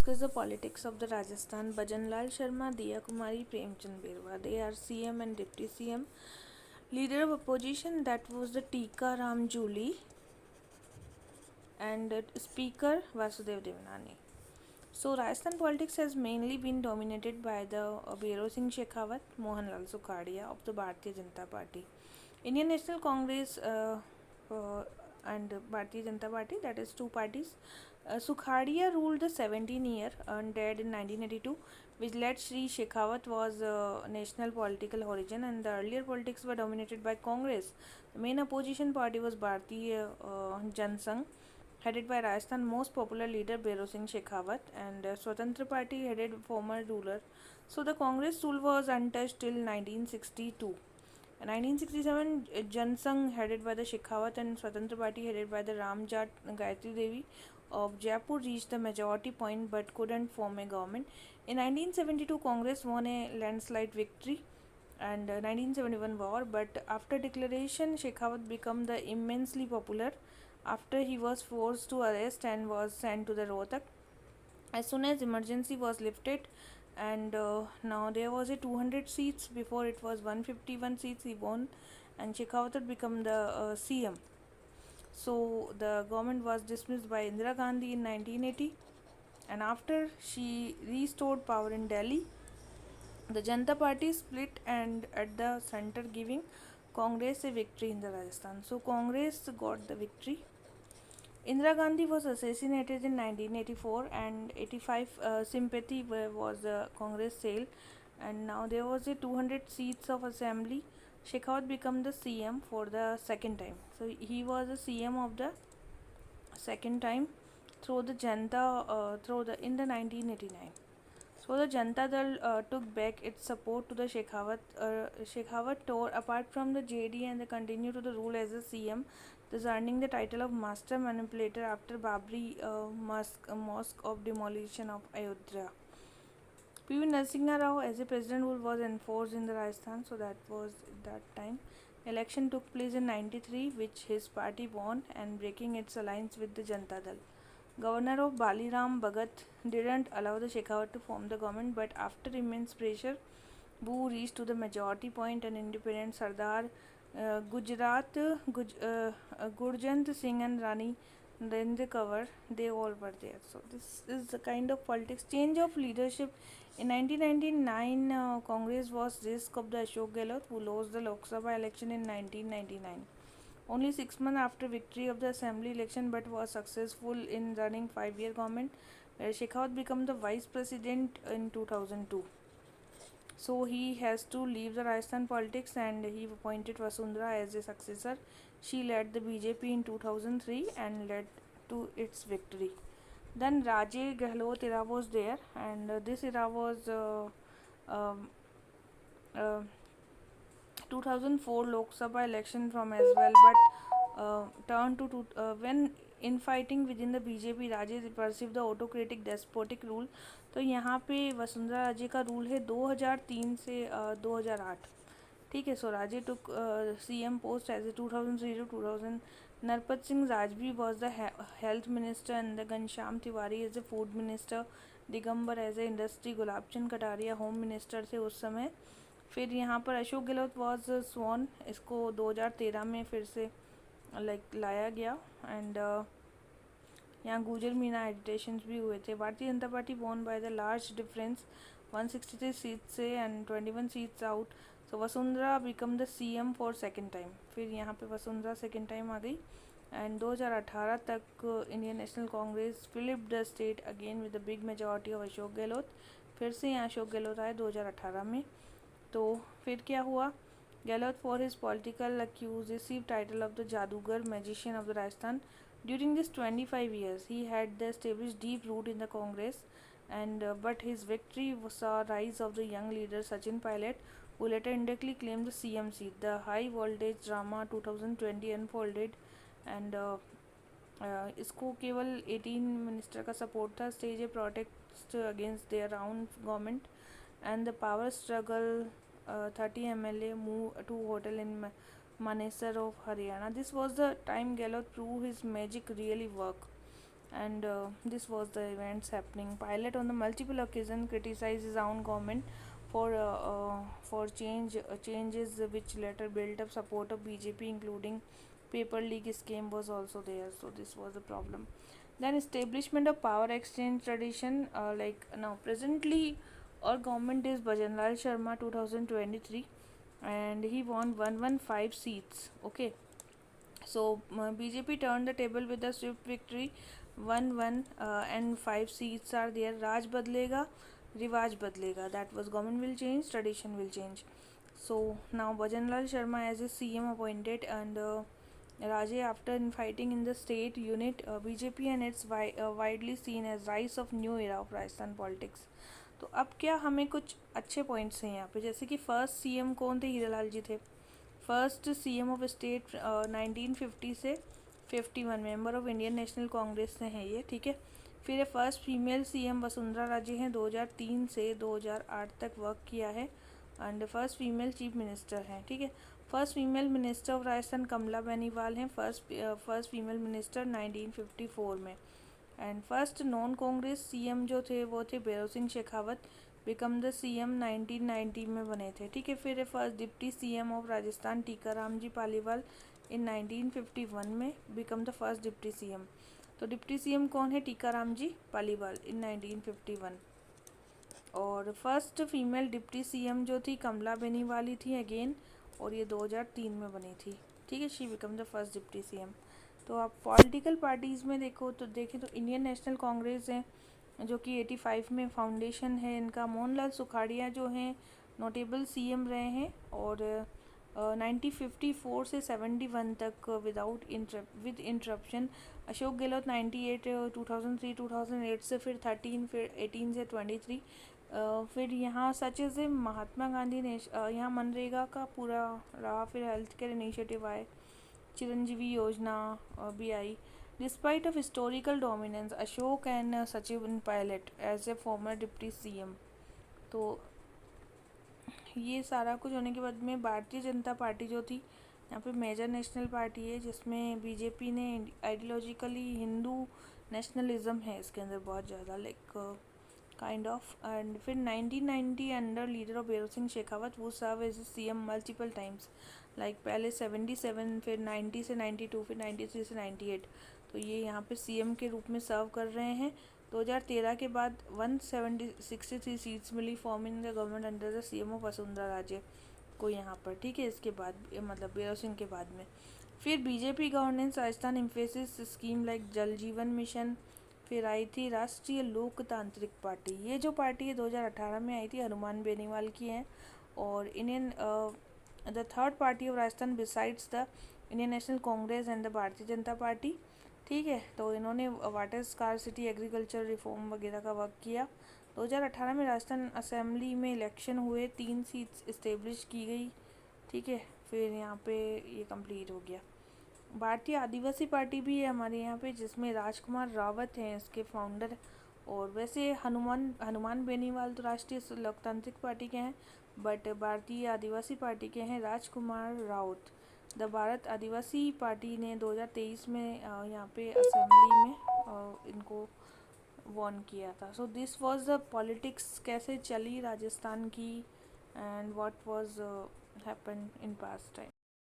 discuss the politics of the Rajasthan. Bhajanlal Sharma, Diya Kumari, Premchand Berwa. They are CM and Deputy CM. Leader of opposition, that was the Tika Ram Juli, and Speaker Vasudev Devanani. So Rajasthan politics has mainly been dominated by the Bhero Singh Shekhawat, Mohanlal Sukhadia of the Bharatiya Janata Party. Indian National Congress and Bharatiya Janata Party, that is two parties. Sukhadia ruled the 17 year and died in 1982, which led Sri Shekhawat was national political origin, and the earlier politics were dominated by Congress. The main opposition party was Bharatiya Jan Sangh, headed by Rajasthan most popular leader Bhero Singh Shekhawat, and Swatantra Party headed former ruler. So the Congress rule was untouched till 1962. In 1967, Jan Sangh headed by the Shekhawat and Swatantra Party headed by the Ramjat Gayatri Devi of Jaipur reached the majority point but couldn't form a government. In 1972, Congress won a landslide victory and 1971 war, but after declaration, Shekhawat became the immensely popular after he was forced to arrest and was sent to the Rohtak. As soon as emergency was lifted, and now there was a 200 seats, before it was 151 seats he won, and Shekhawat had become the CM. So the government was dismissed by Indira Gandhi in 1980, and after she restored power in Delhi, the Janata Party split and at the center, giving Congress a victory in the Rajasthan. So Congress got the victory. Indira Gandhi was assassinated in 1984, and 85 sympathy was the Congress sale, and now there was a 200 seats of assembly. Shekhawat became the CM for the second time. So he was the CM of the second time through the Janta through the in the 1989. So the Janata Dal took back its support to the Shekhawat. Shekhawat tore apart from the JD and they continued to the rule as a CM, thus earning the title of Master Manipulator after Babri Mosque of demolition of Ayodhya. P.V. Narasimha Rao as a president rule was enforced in the Rajasthan, so that was that time. Election took place in 93, which his party won and breaking its alliance with the Janata Dal. Governor of Baliram Bhagat didn't allow the Shekhawat to form the government, but after immense pressure, Boo reached to the majority point and independent Sardar Gurjant Singh and Rani Narendra Kaur, they all were there. So this is the kind of politics. Change of leadership. In 1999, Congress was risk of the Ashok Gehlot, who lost the Lok Sabha election in 1999. Only 6 months after victory of the assembly election, but was successful in running 5 year government, where Shekhawat became the vice president in 2002. So he has to leave the Rajasthan politics and he appointed Vasundhara as a successor. She led the BJP in 2003 and led to its victory. Then Raje Gehlot era was there, and this era was um, uh, 2004 Lok Sabha election from as well, but turned to when infighting within the BJP, Raje perceived the autocratic despotic rule. तो यहाँ पे वसुंधरा राजे का rule है 2003 से 2008. ठीक है. सो राजे टुक CM post as a 2003 to 2000. Narpat Singh Rajvi was the health minister, and the Ghanshyam Tiwari as the food minister. Digambar as a industry, Gulab Chand Kataria home minister थे उस समय. फिर यहाँ पर अशोक गहलोत वॉज स्वॉन, इसको 2013 में फिर से लाया गया. एंड यहाँ गुजर मीना एडिटेशंस भी हुए थे. Bharatiya Janata party won by the large difference 163 seat से and 21 seats out. So Vasundhara become the CM for second time. फिर यहाँ पे वसुंधरा सेकेंड टाइम आ गई. एंड 2018 तक Indian national Congress flipped the state again with the big majority of Ashok Gehlot. फिर से यहाँ अशोक गहलोत आए 2018 में. तो फिर क्या हुआ? Gehlot for his political accuse receive title of the Jadugar magician of the Rajasthan. During this 25 years, he had the established deep root in the Congress, and but his victory saw rise of the young leader Sachin Pilot, who later indirectly claimed the CM seat. The high voltage drama 2020 unfolded, and इसको केवल 18 minister का support था. Stage A protest against their own government, and the power struggle. 30 MLA moved to hotel in Manesar of Haryana. This was the time Gehlot proved his magic really worked. and this was the events happening. Pilot on the multiple occasion criticized his own government for changes which later built up support of BJP, including paper leak scheme was also there. So this was a problem. Then establishment of power exchange tradition, like now presently our government is Bhajanlal Sharma 2023, and he won 115 seats. Okay, so BJP turned the table with a swift victory, 1-1, and 5 seats are there. Raj badlega, Rivaj badlega. That was government will change, tradition will change. So now Bhajanlal Sharma as a CM appointed, and Raje after fighting in the state unit, BJP and it's widely seen as rise of new era of Rajasthan politics. तो अब क्या हमें कुछ अच्छे points हैं यहाँ पे, जैसे कि फर्स्ट सीएम कौन थे, हीरालाल जी थे. फर्स्ट सीएम ऑफ स्टेट 1950 से 51, member of Indian national Congress से हैं ये, ठीक है. फिर first female CM Vasundhara Raje हैं, 2003 से 2008 तक वर्क किया है, and first female chief minister हैं, ठीक है. First female minister of Rajasthan Kamla Beniwal हैं, फर्स्ट फीमेल मिनिस्टर 1954 में. And first non Congress CM जो थे वो थे Bhairon Singh Shekhawat, become the CM 1990 में बने थे, ठीक है. फिर first deputy CM of Rajasthan Tikaram ji Paliwal in 1951 में, become the first deputy CM. तो डिप्टी सीएम कौन है, टीकाराम जी पालीवाल इन 1951. और फर्स्ट फीमेल डिप्टी सीएम जो थी कमला बेनीवाली थी अगेन, और ये 2003 में बनी थी, ठीक है. She become the first deputy CM. तो आप पॉलिटिकल पार्टीज़ में देखें तो इंडियन नेशनल कांग्रेस है जो कि 85 में फाउंडेशन है इनका. मोहनलाल सुखाड़िया जो हैं नोटेबल सीएम रहे हैं, और 1954 से 71 तक विद इंटरप्शन. अशोक गहलोत 98, 2003 2008 से फिर 13, फिर 18 से 23. फिर यहाँ सच एज महात्मा गांधी ने यहाँ मनरेगा का पूरा रहा. फिर हेल्थ केयर इनिशिएटिव आए, चिरंजीवी योजना भी आई. Despite of historical dominance, Ashok and Sachin Pilot as a former deputy CM. तो ये सारा कुछ होने के बाद में भारतीय जनता पार्टी जो थी यहाँ पे मेजर नेशनल पार्टी है, जिसमें बीजेपी ने आइडियोलॉजिकली हिंदू नेशनलिज्म है इसके अंदर बहुत ज़्यादा, लाइक काइंड ऑफ. एंड फिर 1990 under leader of Bhairon Singh Shekhawat वो serve as CM multiple times, like पहले 77, फिर 90 से 92, फिर 93 से 98. तो ये यहाँ पे सीएम के रूप में सर्व कर रहे हैं. 2013 के बाद 163 सीट्स मिली forming the government under the CM of Vasundhara Raje को यहाँ पर, ठीक है. इसके बाद मतलब भैरव सिंह के बाद में फिर BJP governance Rajasthan emphasis scheme like जल जीवन मिशन. फिर आई थी राष्ट्रीय लोकतांत्रिक पार्टी, ये जो पार्टी है 2018 में आई थी, हनुमान बेनीवाल की है. और Indian the third party of Rajasthan besides the Indian national Congress and the भारतीय जनता पार्टी, ठीक है. तो इन्होंने वाटर स्कार्सिटी, एग्रीकल्चर रिफॉर्म वगैरह का वर्क किया. 2018 में राजस्थान असेंबली में इलेक्शन हुए, 3 सीट्स इस्टेब्लिश की गई, ठीक है. फिर यहाँ पे ये कंप्लीट हो गया. भारतीय आदिवासी पार्टी भी है हमारे यहाँ पे, जिसमें राजकुमार रावत हैं इसके फाउंडर. और वैसे हनुमान बेनीवाल तो राष्ट्रीय लोकतांत्रिक पार्टी के हैं, बट भारतीय आदिवासी पार्टी के हैं राजकुमार राउत. द भारत आदिवासी पार्टी ने 2023 में यहाँ पे असेंबली में इनको वॉन किया था. So this was the politics कैसे चली राजस्थान की, and what was happen in past time.